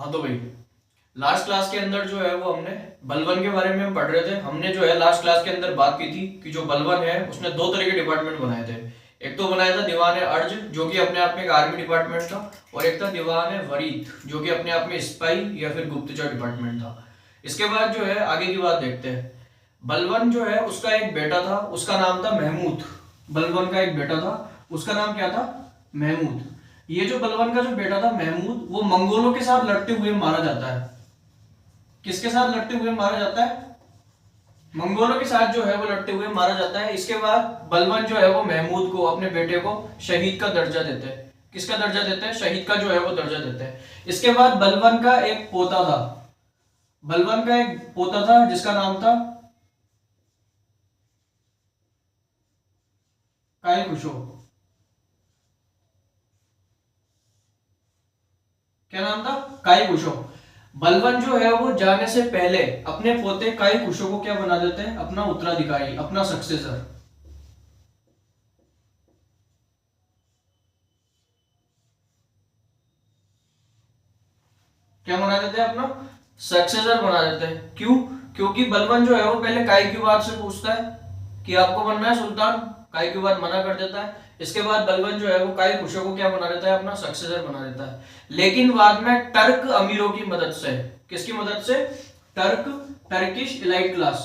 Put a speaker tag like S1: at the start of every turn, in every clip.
S1: हाँ तो भाई लास्ट क्लास के अंदर जो है वो हमने बलवन के बारे में पढ़ रहे थे। हमने जो है लास्ट क्लास के अंदर बात की थी कि जो बलवन है उसने दो तरह के डिपार्टमेंट बनाए थे। एक तो बनाया था दीवान अर्ज जो कि अपने आप में एक आर्मी डिपार्टमेंट था, और एक था दीवान वरीद जो कि अपने आप में स्पाई या फिर गुप्तचर डिपार्टमेंट था। इसके बाद जो है आगे की बात देखते हैं। बलवन जो है उसका एक बेटा था, उसका नाम था महमूद। बलवन का एक बेटा था, उसका नाम क्या था? महमूद। ये जो बलवन का जो बेटा था महमूद, वो मंगोलों के साथ लड़ते हुए मारा जाता है। किसके साथ लड़ते हुए मारा जाता है? मंगोलों के साथ जो है वो लड़ते हुए मारा जाता है। इसके बाद बलवन जो है वो महमूद को, अपने बेटे को, शहीद का दर्जा देते हैं। किसका दर्जा देते हैं? शहीद का जो है वो दर्जा देते हैं। इसके बाद बलवन का एक पोता था, बलवन का एक पोता था जिसका नाम था काई खुशो। क्या नाम था? काई खुशो। बलवन जो है वो जाने से पहले अपने पोते काई खुशो को क्या बना देते हैं? अपना उत्तराधिकारी, अपना सक्सेसर। क्या बना देते हैं? अपना सक्सेसर बना देते हैं। क्यों? क्योंकि बलवन जो है वो पहले काई की बात से पूछता है कि आपको बनना है सुल्तान, काई की बात मना कर देता है। इसके बाद बलवन जो है वो काई खुशो को क्या बना देता है? अपना सक्सेसर बना देता है। लेकिन बाद में टर्क अमीरों की मदद से, किसकी मदद से? Turkish elite class,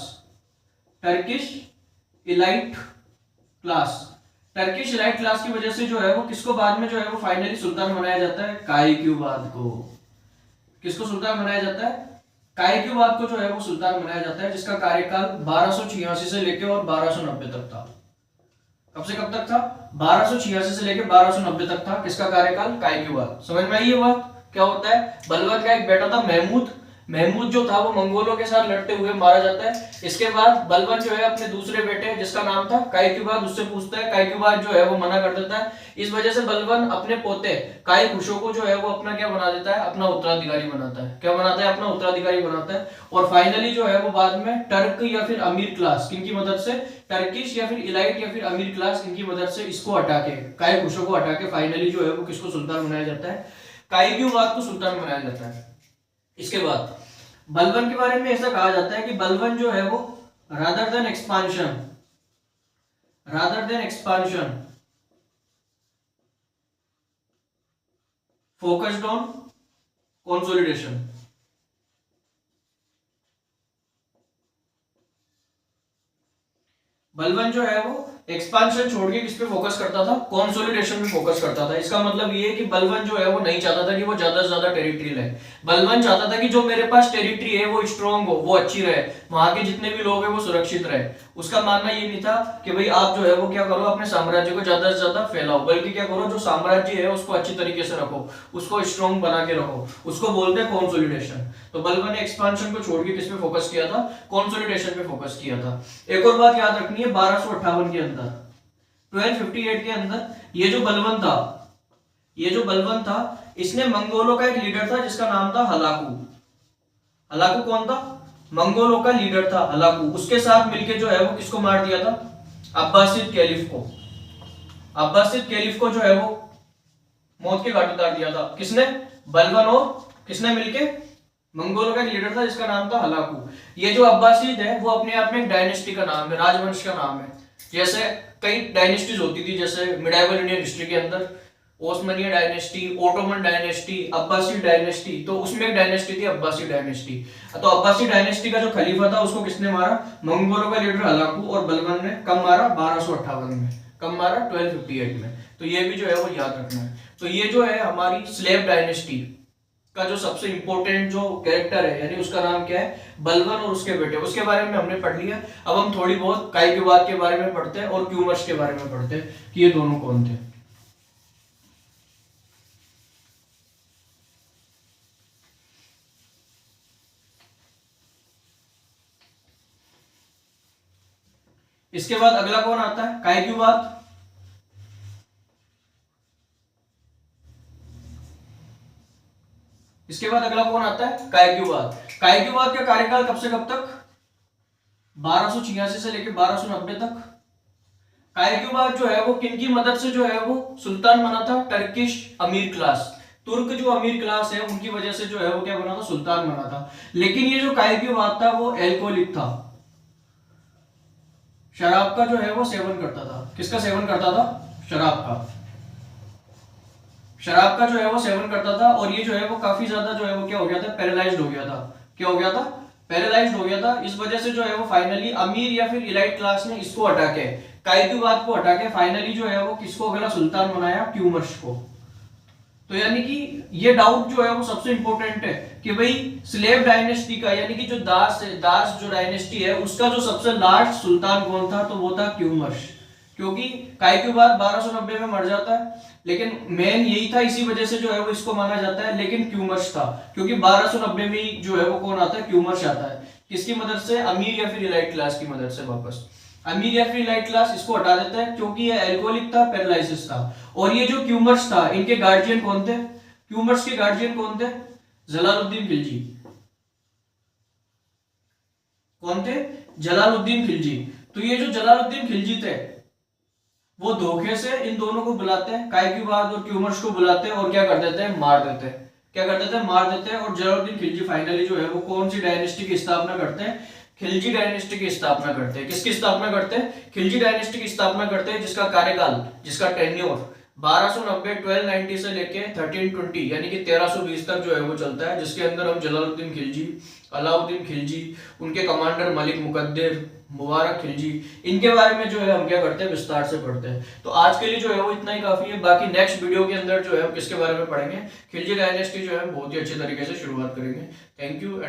S1: Turkish elite class, Turkish elite class की वजह से जो है वो किसको बाद में जो है वो फाइनली सुल्तान बनाया जाता है? काईक्यूबाद को। किसको सुल्तान बनाया जाता है? काईक्यूबाद को जो है वो सुल्तान बनाया जाता है, जिसका कार्यकाल 1286 से लेकर और 1290 तक था। कब से कब तक था? 1286 से लेकर 1290 तक था। किसका कार्यकाल? काईक्यूबाद। समझ में आई ये बात? क्या होता है? बलवन का एक बेटा था महमूद, महमूद जो था वो मंगोलों के साथ लड़ते हुए मारा जाता है। इसके बाद बलवन जो है अपने दूसरे बेटे जिसका नाम था काईक्यूबाद, उससे पूछता है। काईक्यूबाद जो है वो मना कर देता है। इस वजह से बलवन अपने पोते काई खुशो को जो है वो अपना क्या बना देता है? अपना उत्तराधिकारी बनाता है। क्या बनाता है? अपना उत्तराधिकारी बनाता है। और फाइनली जो है वो बाद में टर्क या फिर अमीर क्लास, किनकी मदद से? टर्किश या फिर इलाइट या फिर अमीर क्लास, इनकी मदद से इसको हटा के, काई खुशो को हटा के फाइनली जो है वो किसको सुल्तान बनाया जाता है? काईक्यूबाद को सुल्तान बनाया जाता है। इसके बाद बलवन के बारे में ऐसा कहा जाता है कि बलवन जो है वो rather than expansion, rather than expansion focused on consolidation. बलवन जो है वो एक्सपांशन छोड़ के किस पे फोकस करता था? कंसोलिडेशन पे फोकस करता था। इसका मतलब ये है कि बलवन जो है वो नहीं चाहता था कि वो ज्यादा से ज्यादा टेरिटरी ले। बलवन चाहता था कि जो मेरे पास टेरिटरी है वो स्ट्रांग हो, वो अच्छी रहे, वहां के जितने भी लोग हैं वो सुरक्षित रहे। उसका मानना ये नहीं था कि भाई आप जो है वो क्या करो, अपने साम्राज्य को ज्यादा से ज्यादा फैलाओ, बल्कि क्या करो, जो साम्राज्य है उसको अच्छी तरीके से रखो, उसको स्ट्रांग बना के रखो। उसको बोलते हैं कंसोलिडेशन। तो बलवन ने एक्सपांशन को छोड़ के किस पे फोकस किया था? कंसोलिडेशन पे फोकस किया था। एक और बात याद रखनी है, 1258 के अंदर, 1258 के अंदर ये जो बलवन था, ये जो बलवन था, इसने मंगोलों का एक लीडर था जिसका नाम था हलाकू। हलाकू कौन था? मंगोलों का लीडर था हलाकू। उसके साथ मिलके जो है वो किसको मार दिया था? अब्बासिद कैलिफ को। अब्बासिद कैलिफ को जो है वो मौत के घाट उतार दिया था। किसने? बलवन और किसने मिलके? मंगोलों का एक लीडर था जिसका नाम था हलाकू। ये जो अब्बासिद है वो अपने आप में एक डायनेस्टी का नाम है, राजवंश का नाम है। जैसे कई डायनेस्टीज होती थी, जैसे मिडाइवल इंडियन हिस्ट्री के अंदर Osmania dynasty, Ottoman dynasty, Abbasi dynasty, तो उसमें एक डायनेस्टी थी अब्बासी डायनेस्टी। तो अब्बासी डायनेस्टी का जो खलीफा था उसको किसने मारा? मंगोलों का लीडर हलाकू। और बलवन ने कब मारा? 1258 में। कब मारा? 1258 में। तो ये भी जो है वो याद रखना है। तो ये जो है हमारी स्लेव डायनेस्टी का जो सबसे इंपॉर्टेंट जो कैरेक्टर है, यानी उसका नाम क्या है? बलवन और उसके बेटे, उसके बारे में हमने पढ़ लिया। अब हम थोड़ी बहुत काईक्यूबाद के बारे में पढ़ते हैं और क्यूमर्स के बारे में पढ़ते हैं कि ये दोनों कौन थे। इसके बाद अगला कौन आता है? काईक्यूबाद। इसके बाद अगला कौन आता है? काईक्यूबाद। काईक्यूबाद का कार्यकाल कब से कब तक? 1286 से लेकर 1290 तक। काईक्यूबाद जो है वो किनकी मदद से जो है वो सुल्तान बना था? टर्किश अमीर क्लास। तुर्क जो अमीर क्लास है उनकी वजह से जो है वो क्या बना था, सुल्तान बना था। लेकिन ये जो काइक्यूबाद था वो एल्कोहलिक था, शराब का जो है वो सेवन करता था। किसका सेवन करता था? शराब का। शराब का जो है वो सेवन करता था, और ये जो है वो काफी ज्यादा जो है वो क्या हो गया था, पैरालाइज्ड हो गया था। क्या हो गया था? पैरालाइज्ड हो गया था। इस वजह से जो है वो फाइनली अमीर या फिर इलाइट क्लास ने इसको हटा के, काइक्यूबाद को हटा के फाइनली जो है वो किसको अगला सुल्तान बनाया? ट्यूमर्स को। तो यानी कि ये डाउट जो है वो सबसे इंपॉर्टेंट है कि भाई स्लेव डायनेस्टी का, यानी कि जो दास जो डायनेस्टी है उसका जो सबसे लास्ट सुल्तान कौन था? तो वो था ट्यूमर्स। क्योंकि काइक्यूबाद 1290 में मर जाता है, लेकिन मेन यही था, इसी वजह से जो है वो इसको माना जाता है। लेकिन ट्यूमर्स था, क्योंकि 1290 में ही जो है वो कौन आता है? ट्यूमर्स आता है। किसकी मदद से? अमीर या फिर इलाइट क्लास की मदद से। वापस अमीर या फिर इलाइट क्लास इसको हटा देता है, क्योंकि ये एल्कोहलिक था, पैरालिसिस था। और ये जो ट्यूमर्स था, इनके गार्जियन कौन थे? ट्यूमर्स के गार्जियन कौन थे? जलालुद्दीन खिलजी। कौन थे? जलालुद्दीन खिलजी। तो ये जो जलालुद्दीन खिलजी थे वो धोखे से इन दोनों को बुलाते हैं, काइक्यूबाद और ट्यूमर्स को बुलाते हैं, और क्या कर देते हैं? मार देते हैं। क्या कर देते हैं? मार देते हैं। और जलालुद्दीन खिलजी फाइनली जो है वो कौन सी डायनेस्टी की स्थापना करते हैं? खिलजी डायनेस्टी की स्थापना करते हैं। किसकी स्थापना करते हैं? खिलजी डायनेस्टी की स्थापना करते हैं, जिसका कार्यकाल, जिसका टेन्योर 1290 से लेके 1320 यानी कि 1320 तक जो है वो चलता है, जिसके अंदर हम जलालुद्दीन खिलजी, अलाउद्दीन खिलजी, उनके कमांडर मलिक मुकद्दर, मुबारक खिलजी, इनके बारे में जो है हम क्या करते हैं? विस्तार से पढ़ते हैं। तो आज के लिए जो है वो इतना ही काफी है। बाकी नेक्स्ट वीडियो के अंदर जो है हम किसके बारे में पढ़ेंगे? खिलजी डायनेस्टी जो है बहुत ही अच्छे तरीके से शुरुआत करेंगे। Thank you.